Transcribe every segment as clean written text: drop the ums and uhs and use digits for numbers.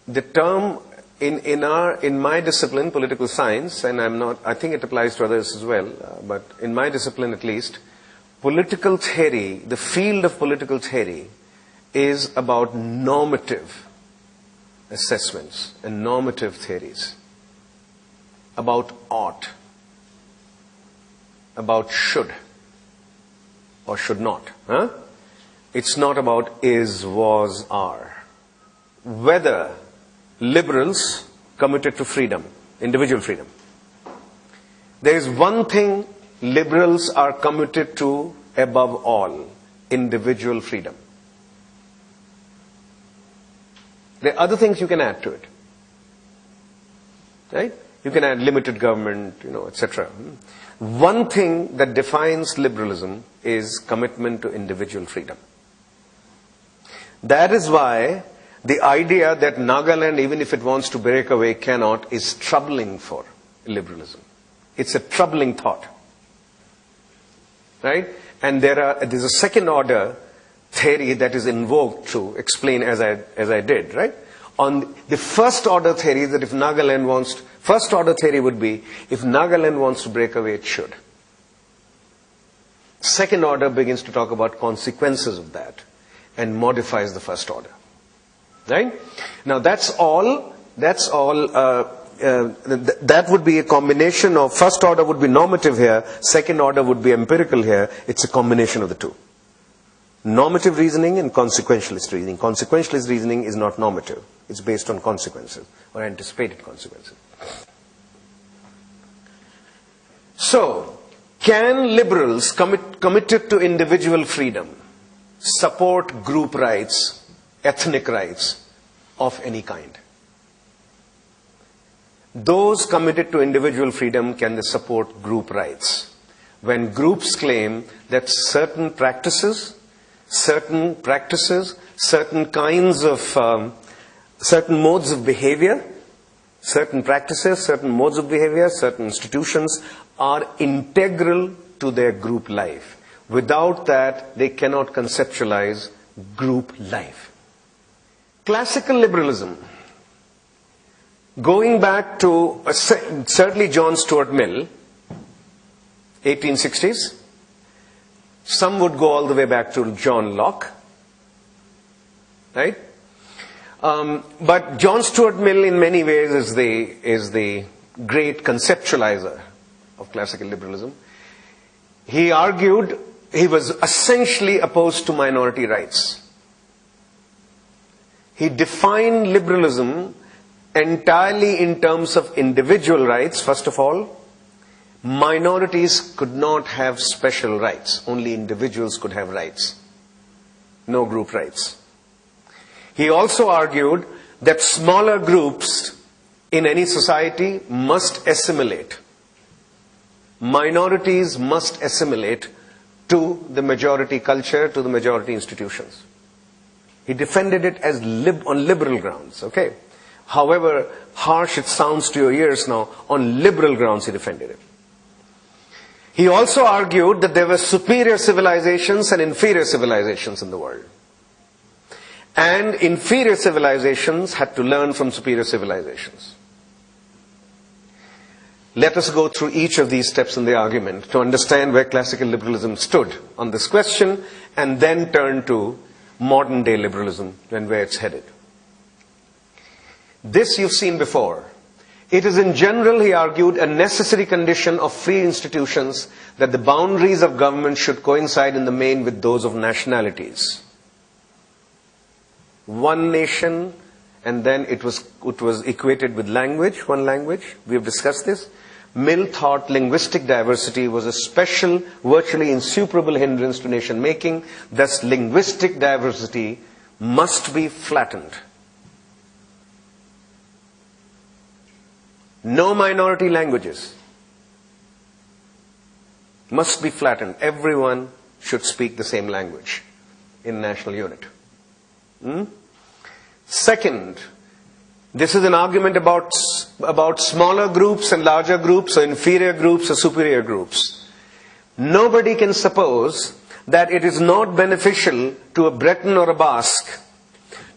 the term in my discipline, political science, and I think it applies to others as well, but in my discipline at least, political theory, the field of political theory is about normative assessments and normative theories, about ought, about should or should not. It's not about is, was, are. Whether liberals committed to freedom, individual freedom. There is one thing liberals are committed to above all: individual freedom. There are other things you can add to it. Right? You can add limited government, etc. One thing that defines liberalism is commitment to individual freedom. That is why the idea that Nagaland, even if it wants to break away, cannot, is troubling for liberalism. It's a troubling thought. Right? And there's a second order theory that is invoked to explain as I did, right? On the first order theory, that if Nagaland wants, first order theory would be, if Nagaland wants to break away, it should. Second order begins to talk about consequences of that and modifies the first order. Right? Now that would be a combination of, first order would be normative here, second order would be empirical here. It's a combination of the two. Normative reasoning and consequentialist reasoning. Consequentialist reasoning is not normative. It's based on consequences or anticipated consequences. So, can liberals committed to individual freedom support group rights, ethnic rights of any kind? Those committed to individual freedom, can they support group rights? When groups claim that certain practices, certain kinds of, certain modes of behavior, certain practices, certain modes of behavior, certain institutions are integral to their group life. Without that, they cannot conceptualize group life. Classical liberalism, going back to certainly John Stuart Mill, 1860s. Some would go all the way back to John Locke. Right? But John Stuart Mill in many ways is the great conceptualizer of classical liberalism. He argued, he was essentially opposed to minority rights. He defined liberalism entirely in terms of individual rights, first of all. Minorities could not have special rights. Only individuals could have rights. No group rights. He also argued that smaller groups in any society must assimilate. Minorities must assimilate to the majority culture, to the majority institutions. He defended it as on liberal grounds, okay? However harsh it sounds to your ears now, on liberal grounds he defended it. He also argued that there were superior civilizations and inferior civilizations in the world. And inferior civilizations had to learn from superior civilizations. Let us go through each of these steps in the argument to understand where classical liberalism stood on this question, and then turn to modern day liberalism and where it's headed. This you've seen before. It is in general, he argued, a necessary condition of free institutions that the boundaries of government should coincide in the main with those of nationalities. One nation, and then it was equated with language, one language. We have discussed this. Mill thought linguistic diversity was a special, virtually insuperable hindrance to nation making. Thus, linguistic diversity must be flattened. No minority languages. Must be flattened. Everyone should speak the same language in national unit. Second, this is an argument about smaller groups and larger groups, or inferior groups or superior groups. Nobody can suppose that it is not beneficial to a Breton or a Basque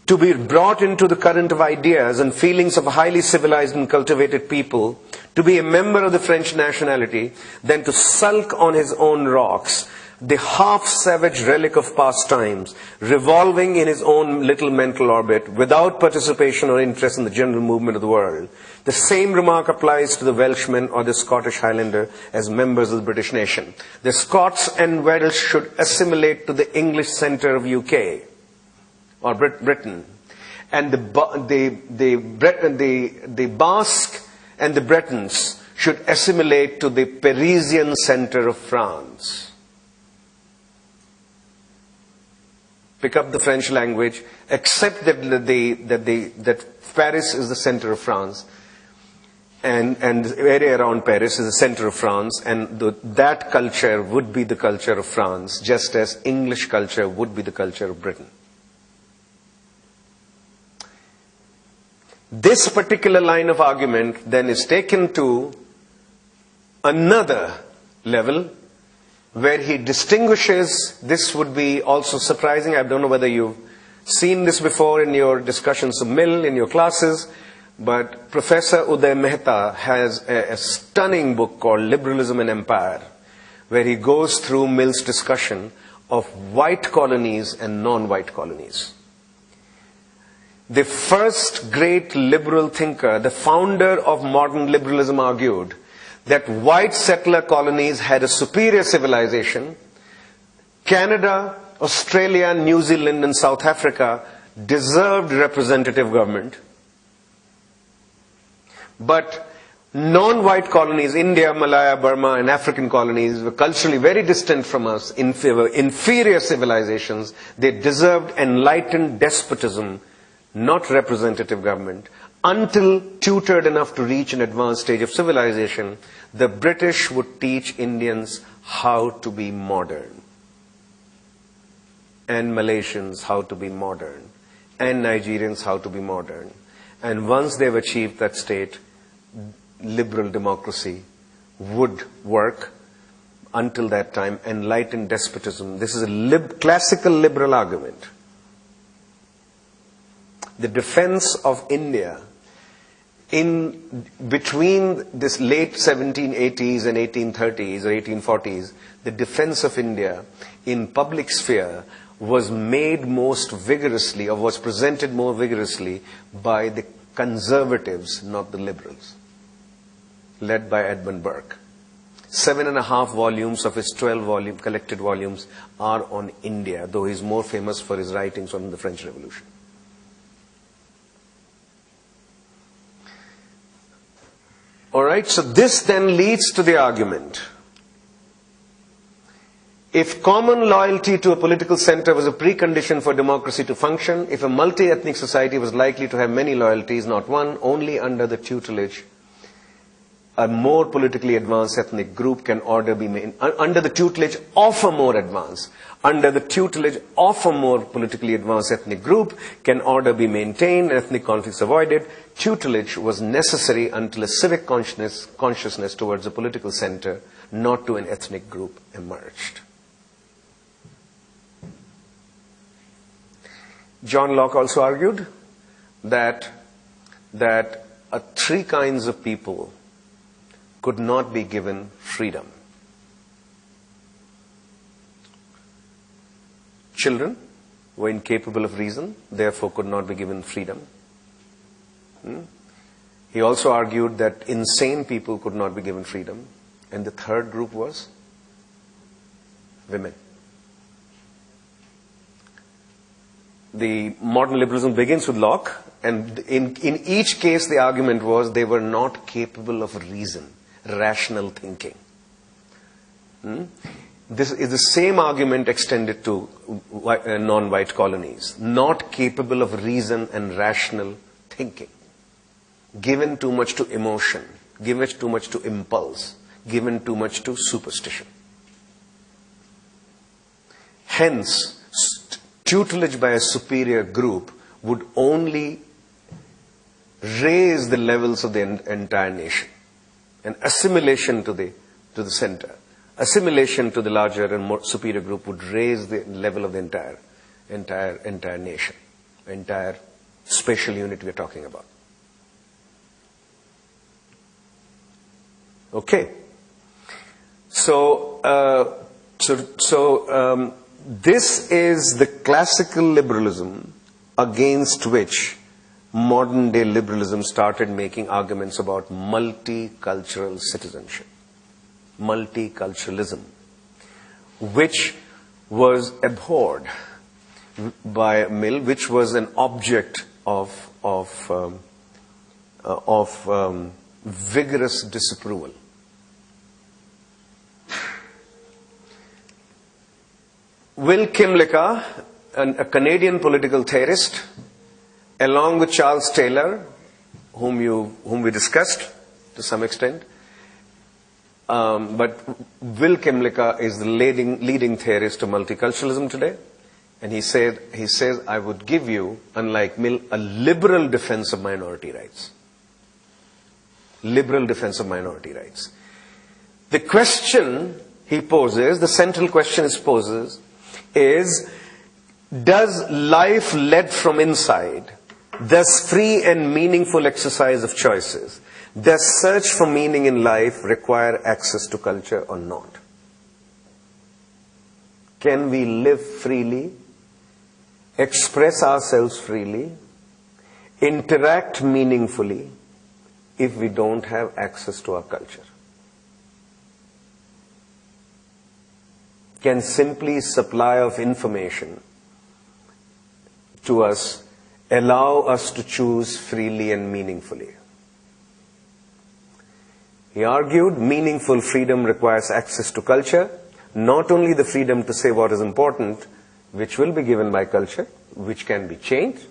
to be brought into the current of ideas and feelings of a highly civilized and cultivated people, to be a member of the French nationality, than to sulk on his own rocks, the half-savage relic of past times, revolving in his own little mental orbit, without participation or interest in the general movement of the world. The same remark applies to the Welshman or the Scottish Highlander as members of the British nation. The Scots and Welsh should assimilate to the English centre of UK, or Britain. And the Basque and the Bretons should assimilate to the Parisian centre of France. Pick up the French language, accept that Paris is the center of France, and the area around Paris is the center of France, and that culture would be the culture of France, just as English culture would be the culture of Britain. This particular line of argument then is taken to another level, where he distinguishes. This would be also surprising. I don't know whether you've seen this before in your discussions of Mill, in your classes, but Professor Uday Mehta has a stunning book called Liberalism and Empire, where he goes through Mill's discussion of white colonies and non-white colonies. The first great liberal thinker, the founder of modern liberalism, argued that white settler colonies had a superior civilization. Canada, Australia, New Zealand, and South Africa deserved representative government. But non-white colonies, India, Malaya, Burma, and African colonies, were culturally very distant from us, in favor inferior civilizations. They deserved enlightened despotism, not representative government. Until tutored enough to reach an advanced stage of civilization, the British would teach Indians how to be modern, and Malaysians how to be modern, and Nigerians how to be modern. And once they've achieved that state, liberal democracy would work. Until that time, enlightened despotism. This is a classical liberal argument. The defense of India in between this late 1780s and 1830s or 1840s, the defense of India in public sphere was made most vigorously, or was presented more vigorously, by the conservatives, not the liberals, led by Edmund Burke. 7.5 volumes of his 12 collected volumes are on India, though he's more famous for his writings on the French Revolution. Alright, so this then leads to the argument. If common loyalty to a political center was a precondition for democracy to function, if a multi-ethnic society was likely to have many loyalties, not one, only under the tutelage, a more politically advanced ethnic group can order be made, under the tutelage of a more advanced, under the tutelage of a more politically advanced ethnic group can order be maintained, ethnic conflicts avoided. Tutelage was necessary until a civic consciousness towards a political center, not to an ethnic group, emerged. John Locke also argued that three kinds of people could not be given freedom. Children were incapable of reason, therefore could not be given freedom. He also argued that insane people could not be given freedom. And the third group was women. The modern liberalism begins with Locke, and in each case the argument was they were not capable of reason, rational thinking. This is the same argument extended to non-white colonies. Not capable of reason and rational thinking. Given too much to emotion, given too much to impulse, given too much to superstition. Hence, tutelage by a superior group would only raise the levels of the entire nation. And assimilation to the center, assimilation to the larger and more superior group would raise the level of the entire nation. entire spatial unit we're talking about. Okay. So, this is the classical liberalism against which modern day liberalism started making arguments about multicultural citizenship, multiculturalism, which was abhorred by Mill, which was an object of vigorous disapproval. Will Kimlicka, a Canadian political theorist, along with Charles Taylor, whom we discussed to some extent, but Will Kimlicka is the leading theorist of multiculturalism today, and he says, I would give you, unlike Mill, a liberal defense of minority rights. Liberal defense of minority rights. The question he poses, the central question he poses, is, does life led from inside, does free and meaningful exercise of choices, does search for meaning in life require access to culture or not? Can we live freely, express ourselves freely, interact meaningfully if we don't have access to our culture? Can simply supply of information to us allow us to choose freely and meaningfully? He argued meaningful freedom requires access to culture, not only the freedom to say what is important, which will be given by culture, which can be changed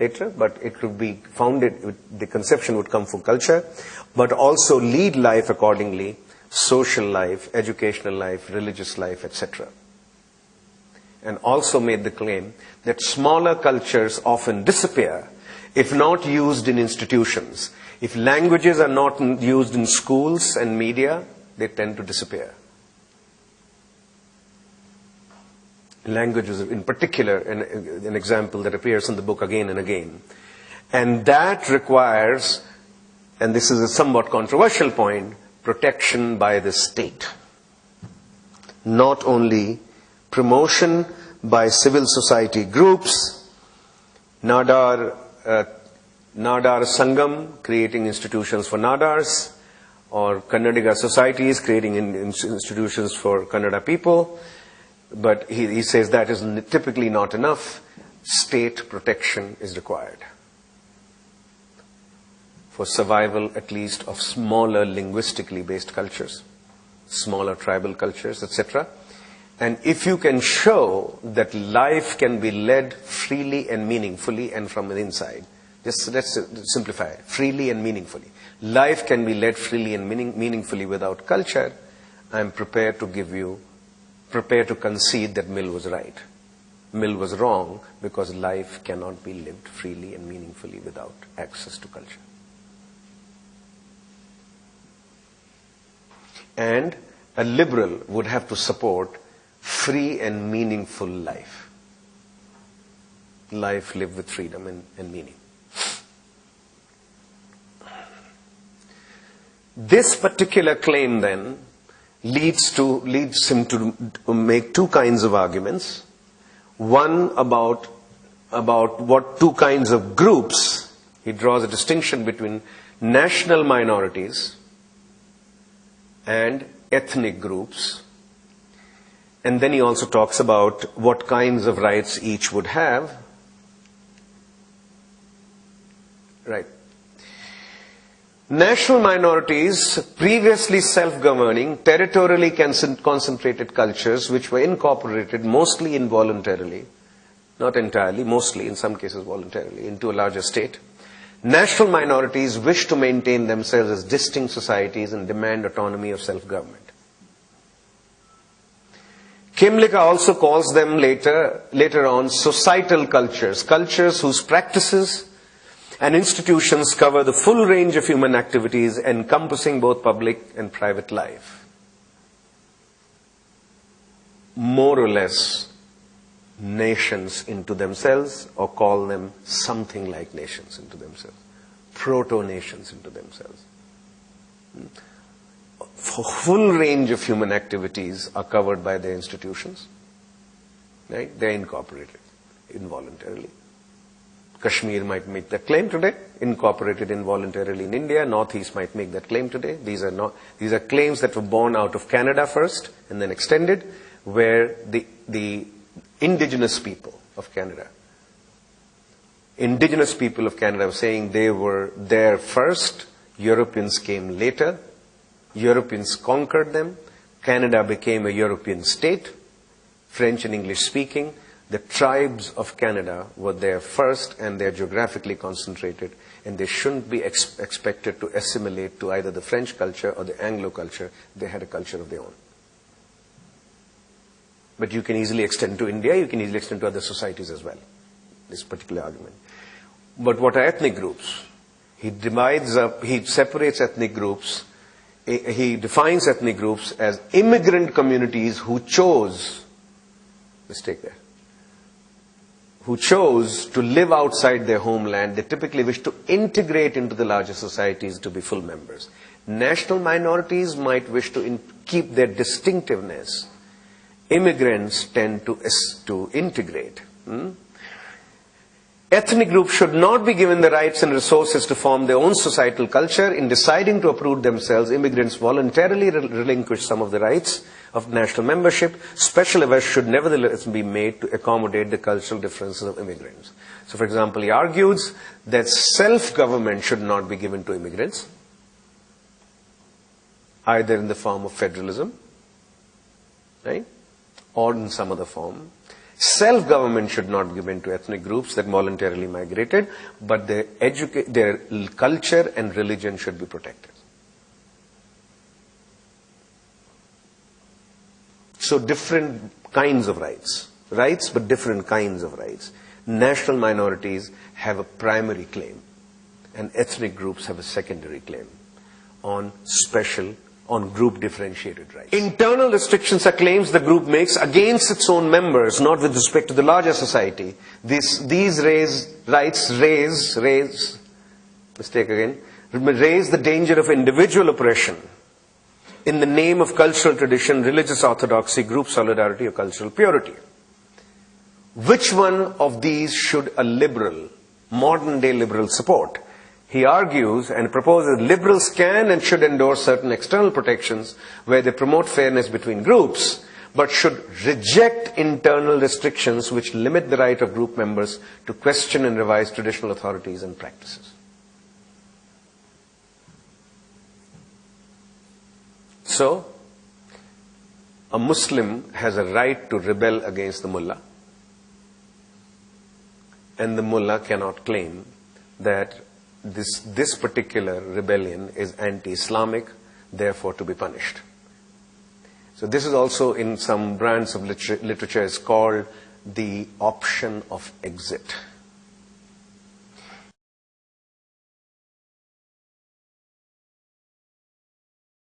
later, but it could be founded, the conception would come from culture, but also lead life accordingly, social life, educational life, religious life, etc. And also made the claim that smaller cultures often disappear if not used in institutions. If languages are not used in schools and media, they tend to disappear. Languages in particular, an example that appears in the book again and again. And that requires, and this is a somewhat controversial point, protection by the state. Not only promotion by civil society groups, Nadar Sangam creating institutions for Nadars, or Kannadiga societies creating institutions for Kannada people, but he says that is typically not enough. State protection is required for survival, at least, of smaller linguistically based cultures, smaller tribal cultures, etc. And if you can show that life can be led freely and meaningfully and from the inside, just let's simplify it, freely and meaningfully. Life can be led freely and meaningfully without culture. I'm prepared to concede that Mill was right. Mill was wrong, because life cannot be lived freely and meaningfully without access to culture. And a liberal would have to support free and meaningful life. Life lived with freedom and meaning. This particular claim then leads him to make two kinds of arguments. One about what two kinds of groups. He draws a distinction between national minorities and ethnic groups. And then he also talks about what kinds of rights each would have. Right. National minorities, previously self-governing, territorially concentrated cultures which were incorporated mostly involuntarily, not entirely, mostly, in some cases voluntarily, into a larger state. National minorities wish to maintain themselves as distinct societies and demand autonomy of self-government. Kimlicka also calls them later on societal cultures, cultures whose practices and institutions cover the full range of human activities encompassing both public and private life. More or less nations into themselves, or call them something like nations into themselves, proto-nations into themselves. A full range of human activities are covered by their institutions. Right? They're incorporated involuntarily. Kashmir might make that claim today, incorporated involuntarily in India. Northeast might make that claim today. These are claims that were born out of Canada first and then extended, where the indigenous people of Canada were saying they were there first, Europeans came later, Europeans conquered them, Canada became a European state, French and English speaking. The tribes of Canada were there first, and they're geographically concentrated, and they shouldn't be expected to assimilate to either the French culture or the Anglo culture. They had a culture of their own. But you can easily extend to India, you can easily extend to other societies as well, this particular argument. But what are ethnic groups? He separates ethnic groups, he defines ethnic groups as immigrant communities who chose, mistake there, who chose to live outside their homeland. They typically wish to integrate into the larger societies to be full members. National minorities might wish to keep their distinctiveness. Immigrants tend to integrate. Ethnic groups should not be given the rights and resources to form their own societal culture. In deciding to uproot themselves, immigrants voluntarily relinquish some of the rights of national membership. Special efforts should nevertheless be made to accommodate the cultural differences of immigrants. So, for example, he argues that self-government should not be given to immigrants, either in the form of federalism, right, or in some other form. Self-government should not be given to ethnic groups that voluntarily migrated, but their culture and religion should be protected. So different kinds of rights, but different kinds of rights. National minorities have a primary claim, and ethnic groups have a secondary claim on group differentiated rights. Internal restrictions are claims the group makes against its own members, not with respect to the larger society. These rights raise the danger of individual oppression in the name of cultural tradition, religious orthodoxy, group solidarity, or cultural purity. Which one of these should a modern day liberal support? He argues and proposes liberals can and should endorse certain external protections where they promote fairness between groups, but should reject internal restrictions which limit the right of group members to question and revise traditional authorities and practices. So, a Muslim has a right to rebel against the mullah, and the mullah cannot claim that this particular rebellion is anti-Islamic, therefore to be punished. So this is also in some brands of literature is called the option of exit.